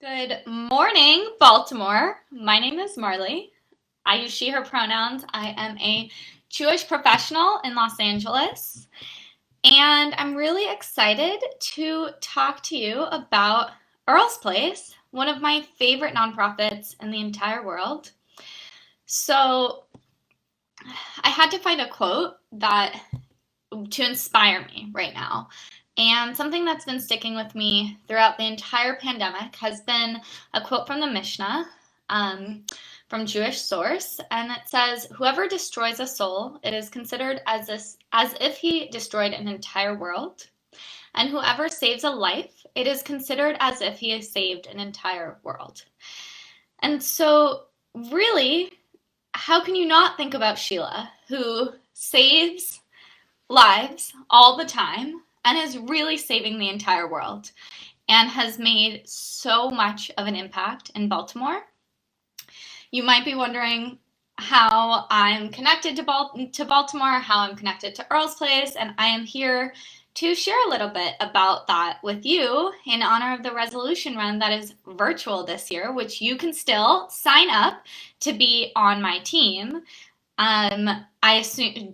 Good morning, Baltimore. My name is Marlee. I use she, her pronouns. I am a Jewish professional in Los Angeles, and I'm really excited to talk to you about Earl's Place, one of my favorite nonprofits in the entire world. So I had to find a quote to inspire me right now. And something that's been sticking with me throughout the entire pandemic has been a quote from the Mishnah, from Jewish source, and it says, "Whoever destroys a soul, it is considered as if he destroyed an entire world, and whoever saves a life, it is considered as if he has saved an entire world." And so, really, how can you not think about Sheila, who saves lives all the time and is really saving the entire world and has made so much of an impact in Baltimore? You might be wondering how I'm connected to Baltimore, how I'm connected to Earl's Place, and I am here to share a little bit about that with you in honor of the resolution run that is virtual this year, which you can still sign up to be on my team.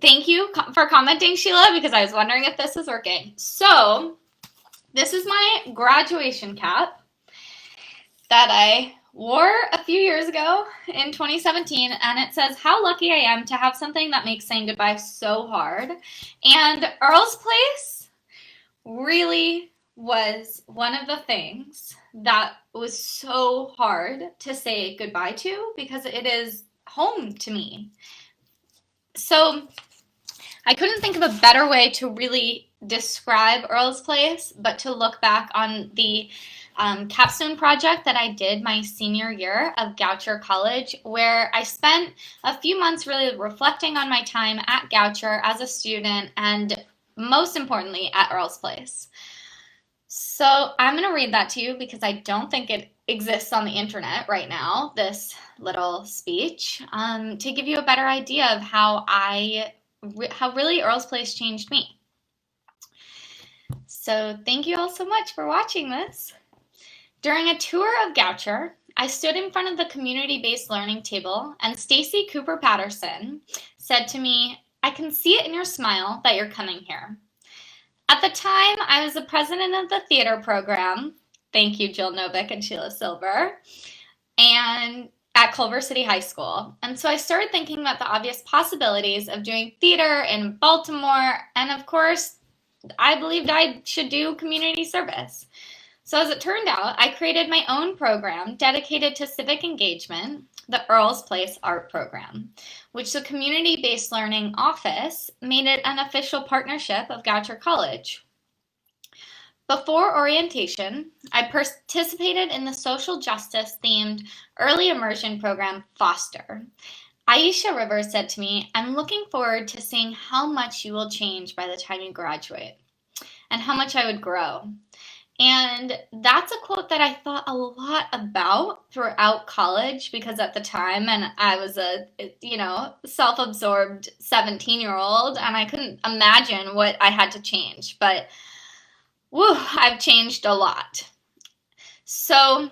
Thank you for commenting, Sheila, because I was wondering if this is working. So this is my graduation cap that I wore a few years ago in 2017, and it says, "How lucky I am to have something that makes saying goodbye so hard." And Earl's Place really was one of the things that was so hard to say goodbye to because it is home to me. So I couldn't think of a better way to really describe Earl's Place, but to look back on the capstone project that I did my senior year of HUC-JIR College, where I spent a few months really reflecting on my time at HUC-JIR as a student and most importantly at Earl's Place. So I'm going to read that to you because I don't think it exists on the internet right now, this little speech, to give you a better idea of how really Earl's Place changed me. So thank you all so much for watching this. During a tour of HUC-JIR, I stood in front of the community-based learning table, and Stacy Cooper Patterson said to me, "I can see it in your smile that you're coming here." At the time, I was the president of the theater program. Thank you, Jill Novick and Sheila Silver, and at Culver City High School. And so I started thinking about the obvious possibilities of doing theater in Baltimore, and of course, I believed I should do community service. So as it turned out, I created my own program dedicated to civic engagement, the Earl's Place Art Program, which the Community-Based Learning Office made it an official partnership of HUC-JIR College. Before orientation, I participated in the social justice themed early immersion program Foster. Aisha Rivers said to me, "I'm looking forward to seeing how much you will change by the time you graduate and how much I would grow." And that's a quote that I thought a lot about throughout college because at the time, and I was a, self-absorbed 17-year-old, and I couldn't imagine what I had to change. But, I've changed a lot. So,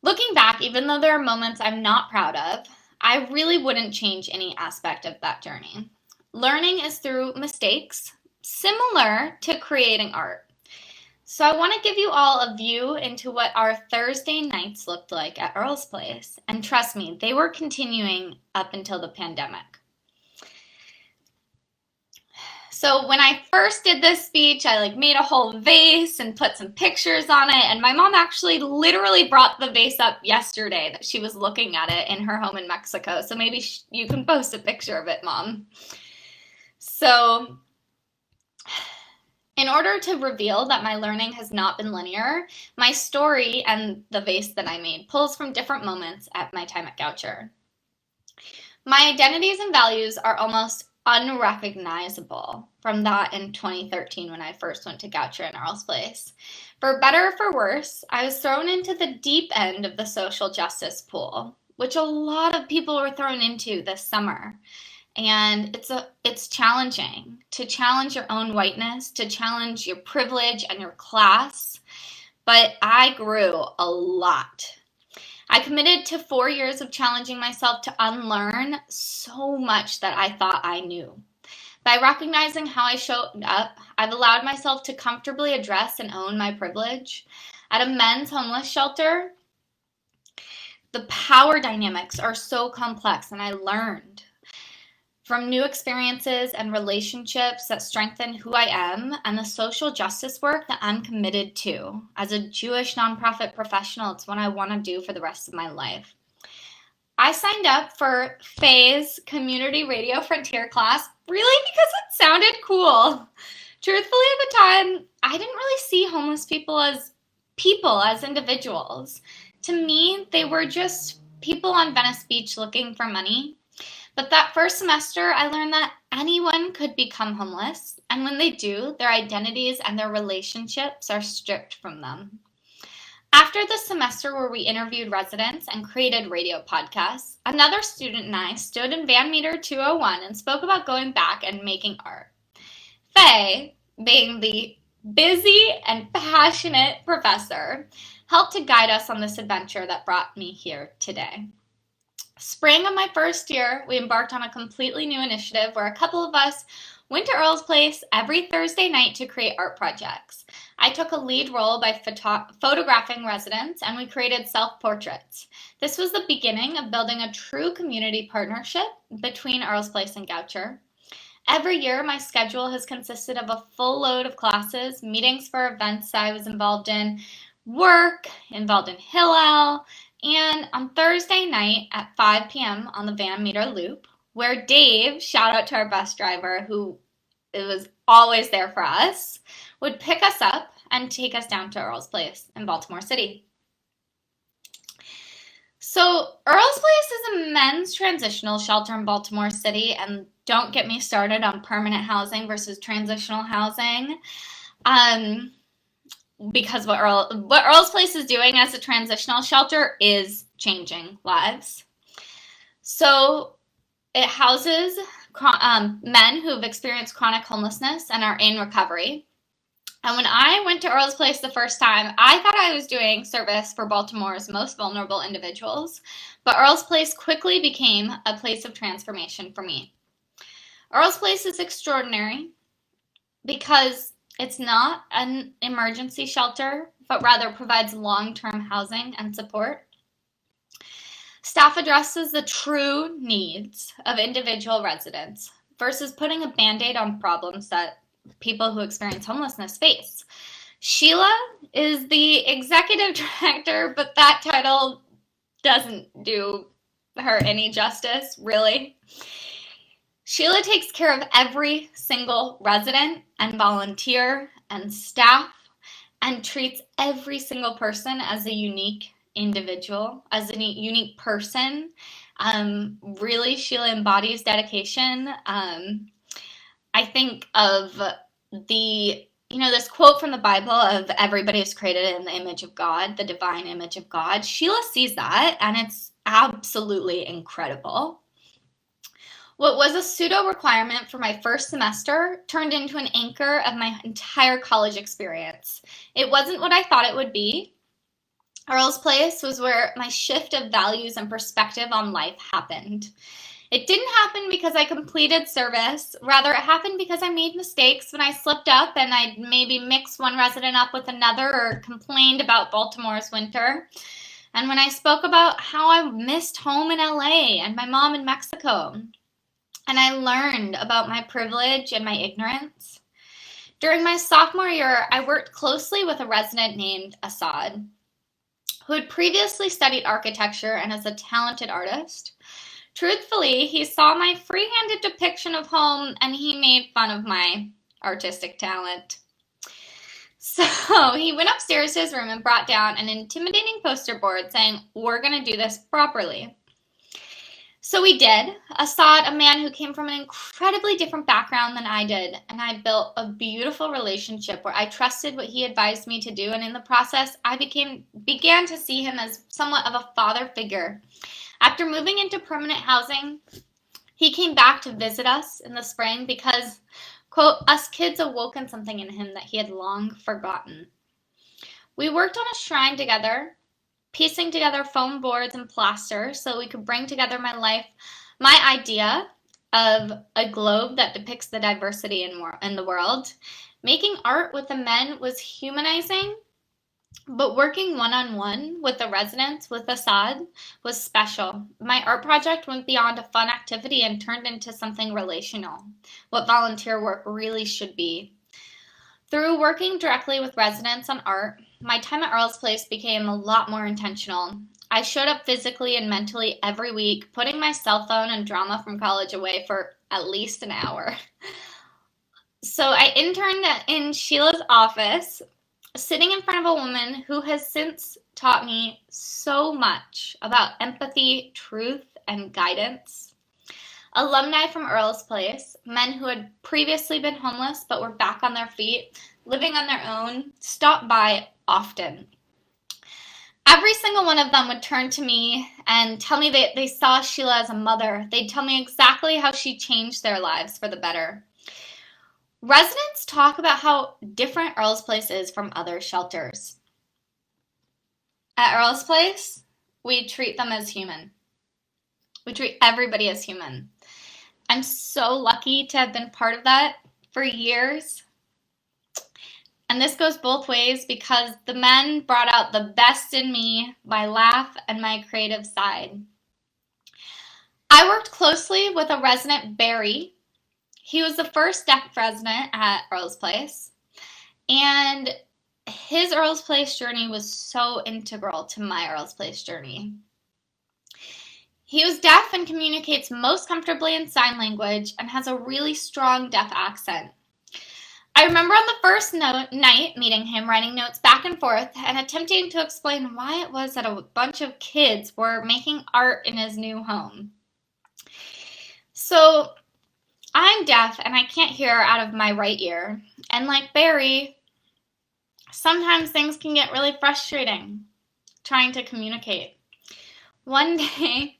looking back, even though there are moments I'm not proud of, I really wouldn't change any aspect of that journey. Learning is through mistakes, similar to creating art. So I want to give you all a view into what our Thursday nights looked like at Earl's Place. And trust me, they were continuing up until the pandemic. So when I first did this speech, I made a whole vase and put some pictures on it. And my mom actually literally brought the vase up yesterday that she was looking at it in her home in Mexico. So maybe you can post a picture of it, Mom. So in order to reveal that my learning has not been linear, my story and the vase that I made pulls from different moments at my time at HUC-JIR. My identities and values are almost unrecognizable from that in 2013 when I first went to HUC-JIR in Earl's Place. For better or for worse, I was thrown into the deep end of the social justice pool, which a lot of people were thrown into this summer. And it's challenging to challenge your own whiteness, to challenge your privilege and your class. but I grew a lot. I committed to 4 years of challenging myself to unlearn so much that I thought I knew. By recognizing how I showed up, I've allowed myself to comfortably address and own my privilege. At a men's homeless shelter, the power dynamics are so complex, and I learned from new experiences and relationships that strengthen who I am and the social justice work that I'm committed to. As a Jewish nonprofit professional, it's what I want to do for the rest of my life. I signed up for Faye's Community Radio Frontier class really because it sounded cool. Truthfully, at the time, I didn't really see homeless people, as individuals. To me, they were just people on Venice Beach looking for money. But that first semester, I learned that anyone could become homeless, and when they do, their identities and their relationships are stripped from them. After the semester where we interviewed residents and created radio podcasts, another student and I stood in Van Meter 201 and spoke about going back and making art. Faye, being the busy and passionate professor, helped to guide us on this adventure that brought me here today. Spring of my first year, we embarked on a completely new initiative where a couple of us went to Earl's Place every Thursday night to create art projects. I took a lead role by photographing residents, and we created self-portraits. This was the beginning of building a true community partnership between Earl's Place and HUC-JIR. Every year, my schedule has consisted of a full load of classes, meetings for events I was involved in, work, involved in Hillel, and on Thursday night at 5 p.m. on the Van Meter Loop, where Dave, shout out to our bus driver who was always there for us, would pick us up and take us down to Earl's Place in Baltimore City. So Earl's Place is a men's transitional shelter in Baltimore City, and don't get me started on permanent housing versus transitional housing. Because what Earl's Place is doing as a transitional shelter is changing lives. So it houses men who've experienced chronic homelessness and are in recovery. And when I went to Earl's Place the first time, I thought I was doing service for Baltimore's most vulnerable individuals, but Earl's Place quickly became a place of transformation for me. Earl's Place is extraordinary because it's not an emergency shelter, but rather provides long-term housing and support. Staff addresses the true needs of individual residents versus putting a Band-Aid on problems that people who experience homelessness face. Sheila is the executive director, but that title doesn't do her any justice, really. Sheila takes care of every single resident and volunteer and staff and treats every single person as a unique individual, as a unique person. Really, Sheila embodies dedication. I think of this quote from the Bible of everybody is created in the image of God, the divine image of God. Sheila sees that, and it's absolutely incredible. What was a pseudo requirement for my first semester turned into an anchor of my entire college experience. It wasn't what I thought it would be. Earl's Place was where my shift of values and perspective on life happened. It didn't happen because I completed service. Rather, it happened because I made mistakes when I slipped up and I'd maybe mixed one resident up with another or complained about Baltimore's winter. And when I spoke about how I missed home in LA and my mom in Mexico. And I learned about my privilege and my ignorance. During my sophomore year, I worked closely with a resident named Assad, who had previously studied architecture and is a talented artist. Truthfully, he saw my free-handed depiction of home and he made fun of my artistic talent. So he went upstairs to his room and brought down an intimidating poster board saying, "We're going to do this properly." So we did. Assad, a man who came from an incredibly different background than I did, and I built a beautiful relationship where I trusted what he advised me to do, and in the process, I began to see him as somewhat of a father figure. After moving into permanent housing, he came back to visit us in the spring because, quote, us kids awoken something in him that he had long forgotten. We worked on a shrine together, piecing together foam boards and plaster so we could bring together my idea of a globe that depicts the diversity in the world. Making art with the men was humanizing, but working one-on-one with the residents with Assad was special. My art project went beyond a fun activity and turned into something relational, what volunteer work really should be. Through working directly with residents on art, my time at Earl's Place became a lot more intentional. I showed up physically and mentally every week, putting my cell phone and drama from college away for at least an hour. So I interned in Sheila's office, sitting in front of a woman who has since taught me so much about empathy, truth, and guidance. Alumni from Earl's Place, men who had previously been homeless but were back on their feet, living on their own, stopped by often. Every single one of them would turn to me and tell me that they saw Sheila as a mother. They'd tell me exactly how she changed their lives for the better. Residents talk about how different Earl's Place is from other shelters. At Earl's Place, we treat them as human. We treat everybody as human. I'm so lucky to have been part of that for years. And this goes both ways because the men brought out the best in me, my laugh, and my creative side. I worked closely with a resident, Barry. He was the first deaf resident at Earl's Place. And his Earl's Place journey was so integral to my Earl's Place journey. He was deaf and communicates most comfortably in sign language and has a really strong deaf accent. I remember on the first night meeting him, writing notes back and forth and attempting to explain why it was that a bunch of kids were making art in his new home. So I'm deaf and I can't hear out of my right ear. And like Barry, sometimes things can get really frustrating trying to communicate. One day,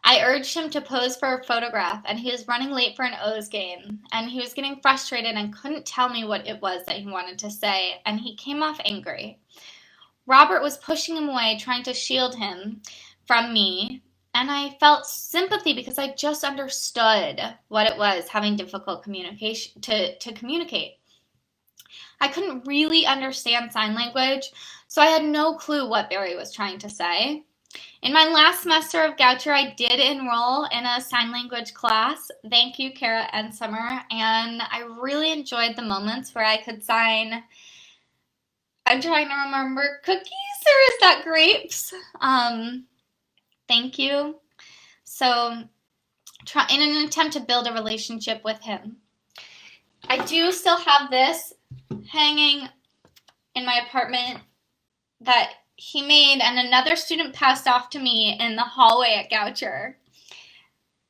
I urged him to pose for a photograph, and he was running late for an O's game, and he was getting frustrated and couldn't tell me what it was that he wanted to say, and he came off angry. Robert was pushing him away, trying to shield him from me, and I felt sympathy because I just understood what it was having difficult communication to communicate. I couldn't really understand sign language, so I had no clue what Barry was trying to say. In my last semester of HUC-JIR, I did enroll in a sign language class. Thank you, Kara and Summer. And I really enjoyed the moments where I could sign, I'm trying to remember, cookies, or is that grapes? Thank you. So, in an attempt to build a relationship with him. I do still have this hanging in my apartment that he made, and another student passed off to me in the hallway at HUC-JIR.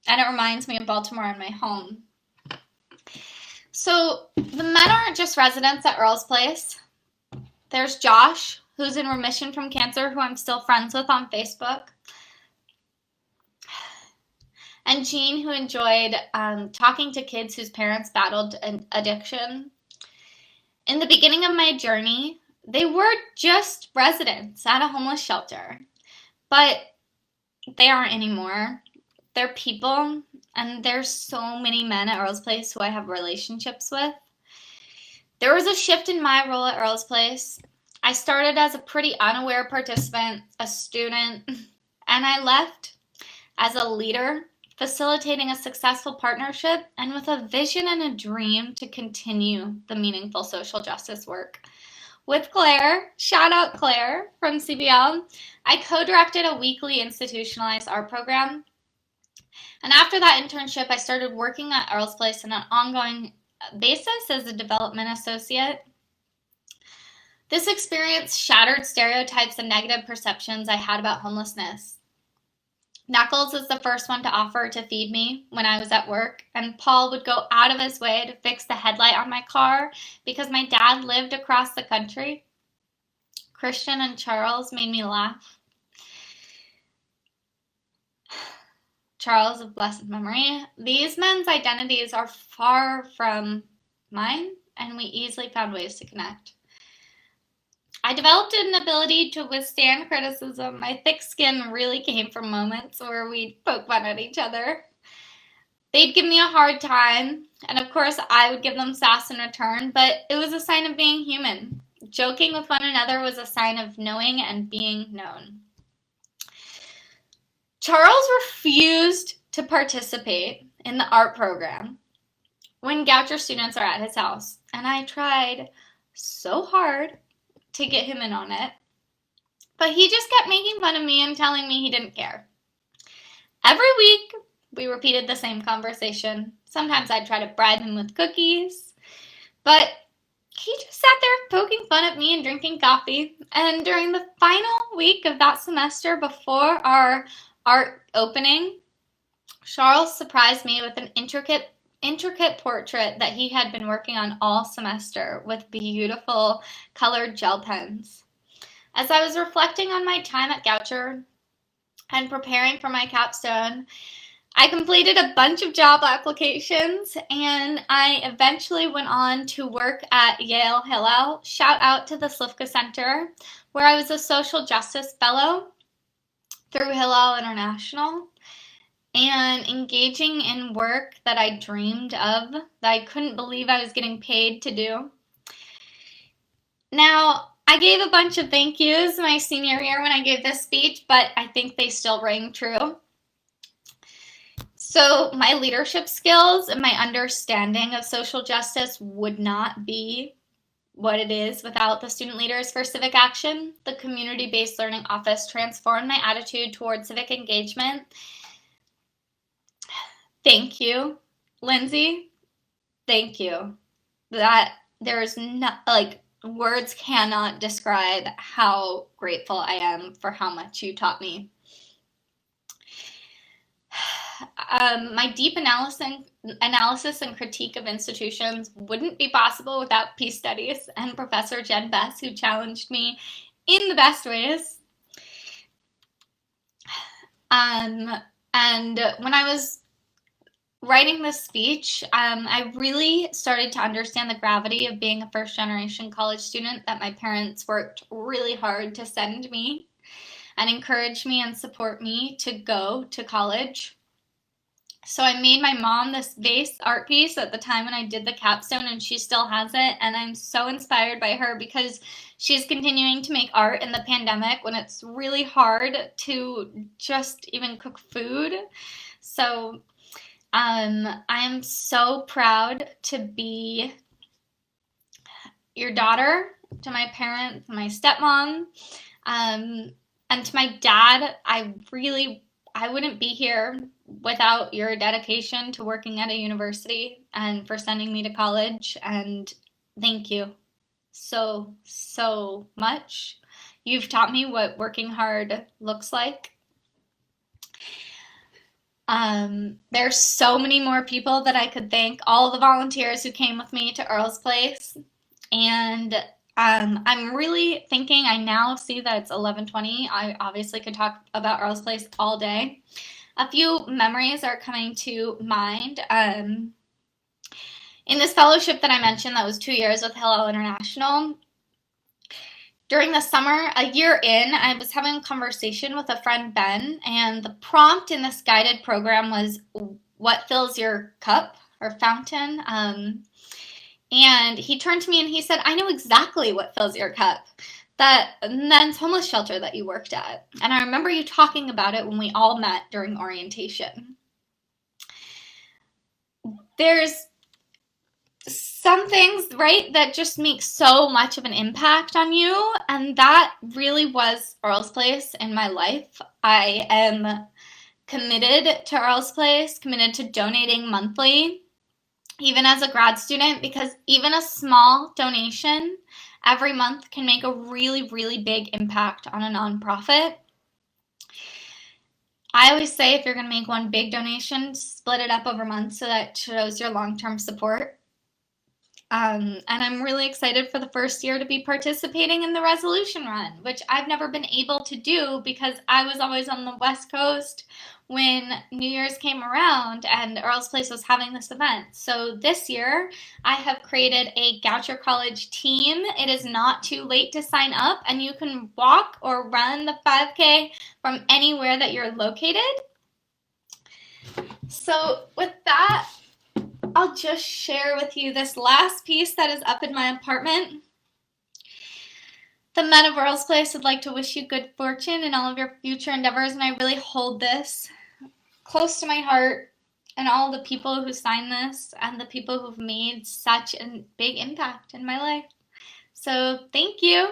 And it reminds me of Baltimore and my home. So the men aren't just residents at Earl's Place. There's Josh, who's in remission from cancer, who I'm still friends with on Facebook. And Jean, who enjoyed talking to kids whose parents battled an addiction. In the beginning of my journey, they were just residents at a homeless shelter, but they aren't anymore. They're people, and there's so many men at Earl's Place who I have relationships with. There was a shift in my role at Earl's Place. I started as a pretty unaware participant, a student, and I left as a leader, facilitating a successful partnership and with a vision and a dream to continue the meaningful social justice work. With Claire, shout out Claire from CBL, I co-directed a weekly institutionalized art program. And after that internship, I started working at Earl's Place on an ongoing basis as a development associate. This experience shattered stereotypes and negative perceptions I had about homelessness. Knuckles was the first one to offer to feed me when I was at work, and Paul would go out of his way to fix the headlight on my car because my dad lived across the country. Christian and Charles made me laugh. Charles of blessed memory. These men's identities are far from mine, and we easily found ways to connect. I developed an ability to withstand criticism. My thick skin really came from moments where we'd poke fun at each other. They'd give me a hard time, and of course I would give them sass in return, but it was a sign of being human. Joking with one another was a sign of knowing and being known. Charles refused to participate in the art program when Goucher students are at his house, and I tried so hard to get him in on it, but he just kept making fun of me and telling me he didn't care. Every week, we repeated the same conversation. Sometimes I'd try to bribe him with cookies, but he just sat there poking fun at me and drinking coffee. And during the final week of that semester before our art opening, Charles surprised me with an intricate portrait that he had been working on all semester with beautiful colored gel pens. As I was reflecting on my time at Goucher and preparing for my capstone, I completed a bunch of job applications, and I eventually went on to work at Yale Hillel. Shout out to the Slivka Center, where I was a social justice fellow through Hillel International, and engaging in work that I dreamed of, that I couldn't believe I was getting paid to do. Now, I gave a bunch of thank yous my senior year when I gave this speech, but I think they still ring true. So my leadership skills and my understanding of social justice would not be what it is without the Student Leaders for Civic Action. The Community-Based Learning Office transformed my attitude toward civic engagement. Thank you, Lindsay. Thank you. That there's not, words cannot describe how grateful I am for how much you taught me. My deep analysis and critique of institutions wouldn't be possible without peace studies and Professor Jen Bess, who challenged me in the best ways. And when I was writing this speech, I really started to understand the gravity of being a first-generation college student, that my parents worked really hard to send me and encourage me and support me to go to college. So I made my mom this vase art piece at the time when I did the capstone, and she still has it, and I'm so inspired by her because she's continuing to make art in the pandemic when it's really hard to just even cook food. So I am so proud to be your daughter, to my parents, my stepmom, and to my dad. I wouldn't be here without your dedication to working at a university and for sending me to college, and thank you so much. You've taught me what working hard looks like. There's so many more people that I could thank, all the volunteers who came with me to Earl's Place, and I'm really thinking, I now see that it's 11:20. I obviously could talk about Earl's Place all day. A few memories are coming to mind. In this fellowship that I mentioned that was 2 years with Hillel International, during the summer, a year in, I was having a conversation with a friend, Ben, and the prompt in this guided program was, what fills your cup or fountain? And he turned to me and he said, I know exactly what fills your cup. That men's homeless shelter that you worked at. And I remember you talking about it when we all met during orientation. There's some things, right, that just make so much of an impact on you, and that really was Earl's Place in my life. I am committed to Earl's Place, committed to donating monthly, even as a grad student, because even a small donation every month can make a really, really big impact on a nonprofit. I always say if you're going to make one big donation, split it up over months so that shows your long-term support. And I'm really excited for the first year to be participating in the resolution run, which I've never been able to do because I was always on the West Coast when New Year's came around and Earl's Place was having this event. So this year, I have created a Goucher College team. It is not too late to sign up, and you can walk or run the 5K from anywhere that you're located. So with that, I'll just share with you this last piece that is up in my apartment. The men of Earl's Place would like to wish you good fortune in all of your future endeavors, and I really hold this close to my heart, and all the people who signed this and the people who've made such a big impact in my life. So thank you.